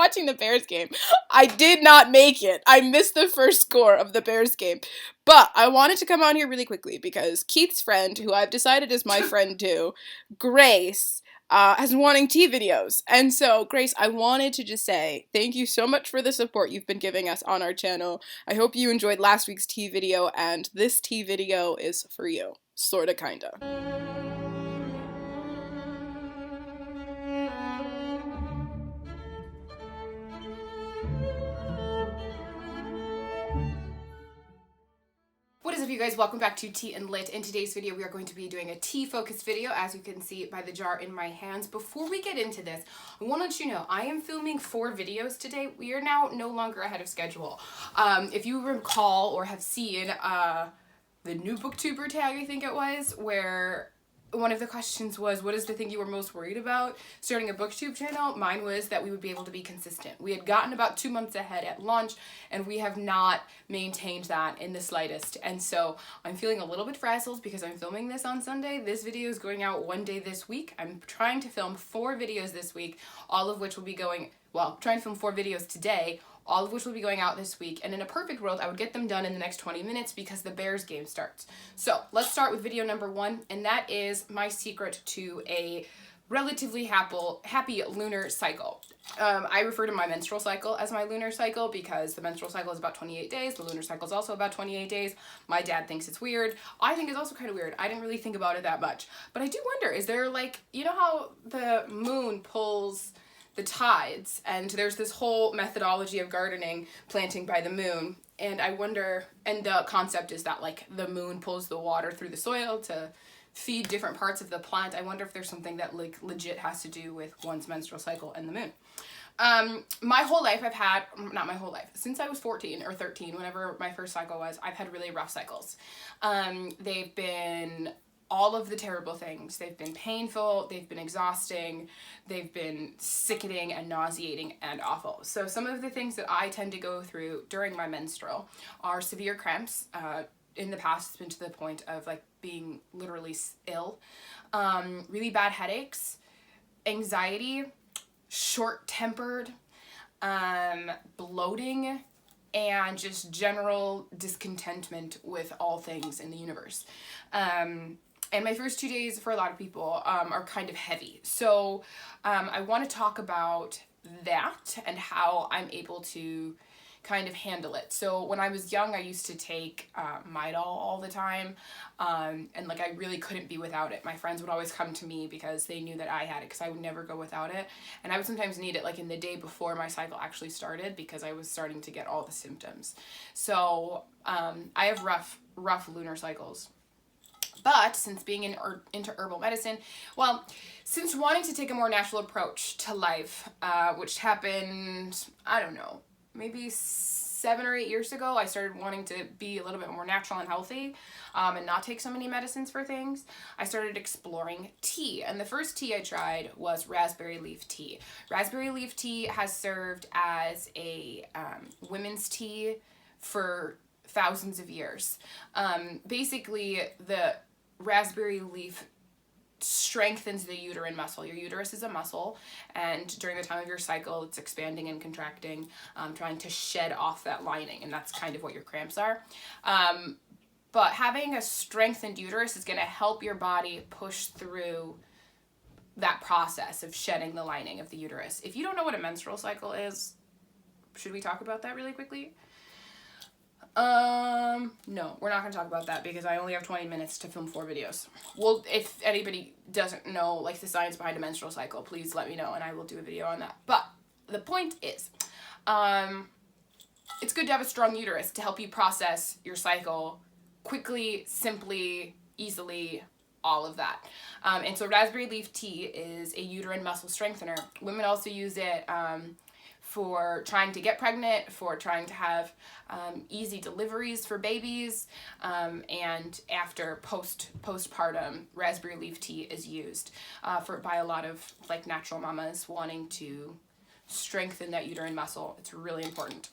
watching the Bears game. I did not make it. I missed the first score of the Bears game. But I wanted to come on here really quickly because Keith's friend, who I've decided is my friend too, Grace, has been wanting tea videos. And so, Grace, I wanted to just say thank you so much for the support you've been giving us on our channel. I hope you enjoyed last week's tea video, and this tea video is for you. Sorta, kinda. What is up, you guys? Welcome back to Tea and Lit. In today's video, we are going to be doing a tea-focused video, as you can see by the jar in my hands. Before we get into this, I want to let you know, I am filming 4 videos today. We are now no longer ahead of schedule. If you recall or have seen the new booktuber tag, I think it was, where one of the questions was, what is the thing you were most worried about starting a booktube channel? Mine was that we would be able to be consistent. We had gotten about 2 months ahead at launch, and we have not maintained that in the slightest. And so I'm feeling a little bit frazzled because I'm filming this on Sunday. This video is going out one day this week. I'm trying to film 4 videos this week, all of which will be going, well, trying to film 4 videos today, all of which will be going out this week. And in a perfect world, I would get them done in the next 20 minutes because the Bears game starts. So let's start with video number 1, and that is my secret to a relatively happy lunar cycle. I refer to my menstrual cycle as my lunar cycle because the menstrual cycle is about 28 days. The lunar cycle is also about 28 days. My dad thinks it's weird. I think it's also kind of weird. I didn't really think about it that much. But I do wonder, is there, like, you know how the moon pulls the tides, and there's this whole methodology of gardening, planting by the moon, and I wonder, and the concept is that, like, the moon pulls the water through the soil to feed different parts of the plant. I wonder if there's something that, like, legit has to do with one's menstrual cycle and the moon. My whole life I've had, not my whole life, since I was 14 or 13, whenever my first cycle was, I've had really rough cycles. They've been all of the terrible things. They've been painful, they've been exhausting, they've been sickening and nauseating and awful. So some of the things that I tend to go through during my menstrual are severe cramps. In the past, it's been to the point of, like, being literally ill. Really bad headaches, anxiety, short-tempered, bloating, and just general discontentment with all things in the universe. And my first 2 days for a lot of people are kind of heavy. So I want to talk about that and how I'm able to kind of handle it. So when I was young, I used to take Midol all the time, and, like, I really couldn't be without it. My friends would always come to me because they knew that I had it, because I would never go without it. And I would sometimes need it, like, in the day before my cycle actually started, because I was starting to get all the symptoms. So I have rough lunar cycles. But since being into herbal medicine, well, since wanting to take a more natural approach to life, which happened, I don't know, maybe 7 or 8 years ago, I started wanting to be a little bit more natural and healthy, and not take so many medicines for things. I started exploring tea, and the first tea I tried was raspberry leaf tea. Raspberry leaf tea has served as a women's tea for thousands of years. Basically, the raspberry leaf strengthens the uterine muscle. Your uterus is a muscle, and during the time of your cycle, it's expanding and contracting, trying to shed off that lining, and that's kind of what your cramps are. But having a strengthened uterus is going to help your body push through that process of shedding the lining of the uterus. If you don't know what a menstrual cycle is, should we talk about that really quickly? No, we're not going to talk about that because I only have 20 minutes to film 4 videos. Well, if anybody doesn't know, like, the science behind a menstrual cycle, please let me know and I will do a video on that. But the point is, it's good to have a strong uterus to help you process your cycle quickly, simply, easily, all of that. And so raspberry leaf tea is a uterine muscle strengthener. Women also use it, for trying to get pregnant, for trying to have easy deliveries for babies, and after postpartum, raspberry leaf tea is used by a lot of, like, natural mamas wanting to strengthen that uterine muscle. It's really important.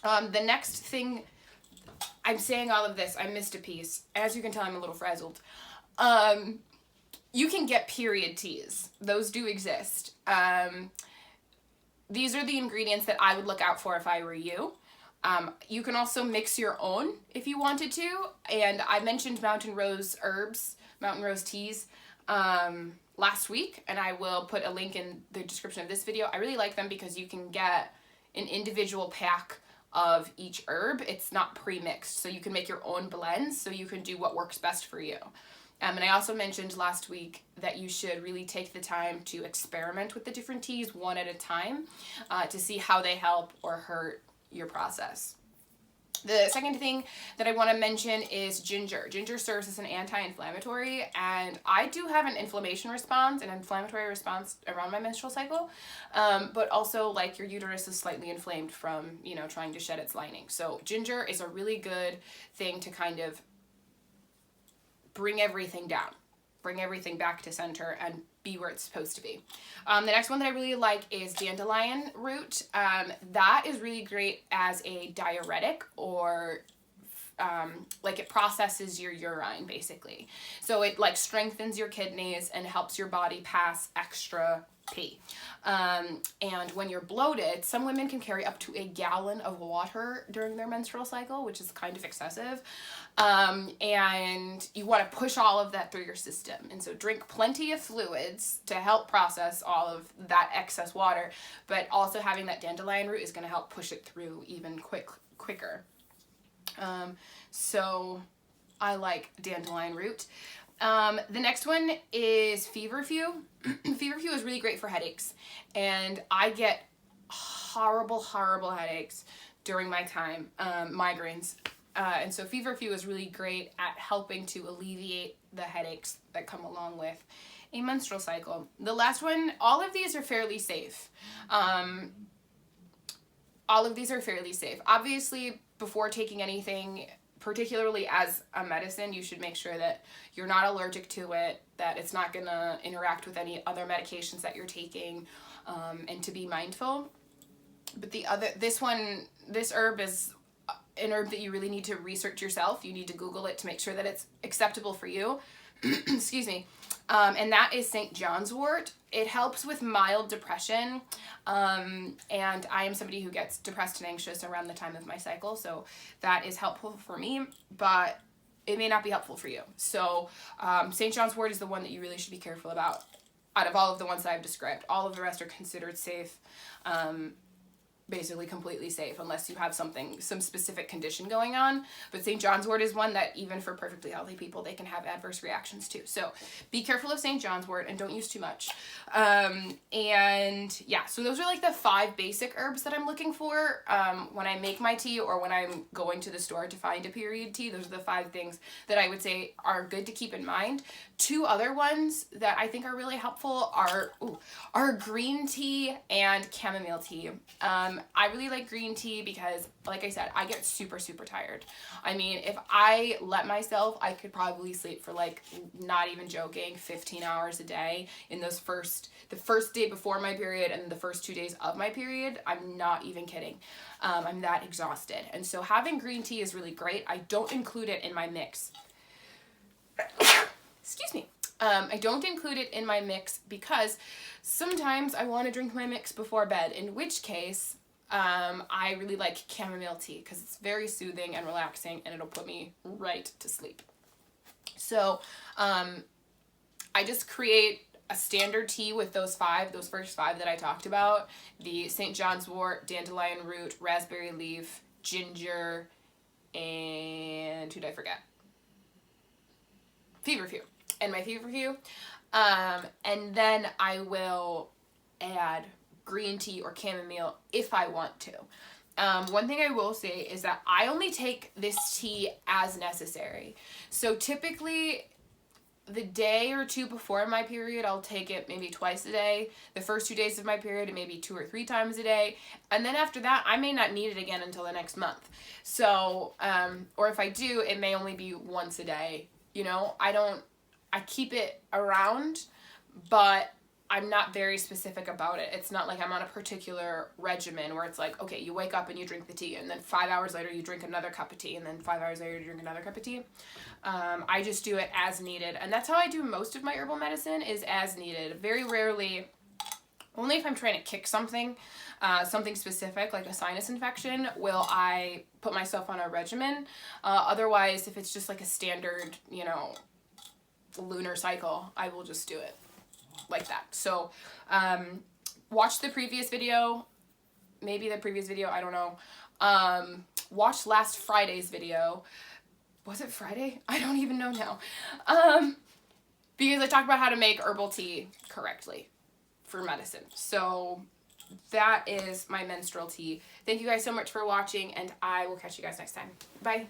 The next thing, I'm saying all of this, I missed a piece. As you can tell, I'm a little frazzled. You can get period teas. Those do exist. these are the ingredients that I would look out for if I were you. You can also mix your own if you wanted to. And I mentioned mountain rose teas last week, and I will put a link in the description of this video. I really like them because you can get an individual pack of each herb. It's not pre-mixed, so you can make your own blends, so you can do what works best for you. And I also mentioned last week that you should really take the time to experiment with the different teas one at a time to see how they help or hurt your process. The second thing that I want to mention is ginger. Ginger serves as an anti-inflammatory, and I do have an inflammation response, an inflammatory response around my menstrual cycle, but also like your uterus is slightly inflamed from, you know, trying to shed its lining. So ginger is a really good thing to kind of bring everything down, bring everything back to center and be where it's supposed to be. The next one that I really like is dandelion root. That is really great as a diuretic, or like it processes your urine basically. So it like strengthens your kidneys and helps your body pass extra pee. And when you're bloated, some women can carry up to a gallon of water during their menstrual cycle, which is kind of excessive. And you want to push all of that through your system. And so drink plenty of fluids to help process all of that excess water, but also having that dandelion root is going to help push it through even quicker. So I like dandelion root. The next one is feverfew. Feverfew is really great for headaches, and I get horrible headaches during my time, migraines. And so feverfew is really great at helping to alleviate the headaches that come along with a menstrual cycle. The last one, all of these are fairly safe. Obviously, before taking anything, particularly as a medicine, you should make sure that you're not allergic to it, that it's not going to interact with any other medications that you're taking, and to be mindful. But this herb is an herb that you really need to research yourself. You need to Google it to make sure that it's acceptable for you. Excuse me. And that is St. John's wort. It helps with mild depression. And I am somebody who gets depressed and anxious around the time of my cycle. So that is helpful for me, but it may not be helpful for you. So St. John's wort is the one that you really should be careful about out of all of the ones that I've described. All of the rest are considered safe. Basically completely safe unless you have some specific condition going on. But St. John's wort is one that even for perfectly healthy people, they can have adverse reactions to. So be careful of St. John's wort and don't use too much. And yeah, so those are like the 5 basic herbs that I'm looking for when I make my tea or when I'm going to the store to find a period tea. Those are the 5 things that I would say are good to keep in mind. 2 other ones that I think are really helpful are green tea and chamomile tea. I really like green tea because, like I said, I get super tired. I mean, if I let myself, I could probably sleep for, like, not even joking, 15 hours a day in the first day before my period and the first 2 days of my period. I'm not even kidding. I'm that exhausted. And so having green tea is really great. I don't include it in my mix. Excuse me. I don't include it in my mix because sometimes I want to drink my mix before bed, in which case I really like chamomile tea because it's very soothing and relaxing and it'll put me right to sleep. So I just create a standard tea with those first 5 that I talked about: the St. John's wort, dandelion root, raspberry leaf, ginger, and who did I forget? Feverfew. And my feverfew. And then I will add green tea or chamomile if I want to. One thing I will say is that I only take this tea as necessary. So typically the day or 2 before my period, I'll take it maybe twice a day. The first 2 days of my period, maybe 2 or 3 times a day. And then after that, I may not need it again until the next month. So, or if I do, it may only be once a day. You know, I keep it around, but I'm not very specific about it. It's not like I'm on a particular regimen where it's like, okay, you wake up and you drink the tea, and then 5 hours later you drink another cup of tea, and then 5 hours later you drink another cup of tea. I just do it as needed, and that's how I do most of my herbal medicine, is as needed. Very rarely, only if I'm trying to kick something, something specific like a sinus infection, will I put myself on a regimen. Otherwise, if it's just like a standard, you know, lunar cycle, I will just do it like that. So watch the previous video, maybe the previous video, I don't know. Watch last Friday's video. Was it Friday? I don't even know now. Because I talked about how to make herbal tea correctly for medicine. So that is my menstrual tea. Thank you guys so much for watching, and I will catch you guys next time. Bye.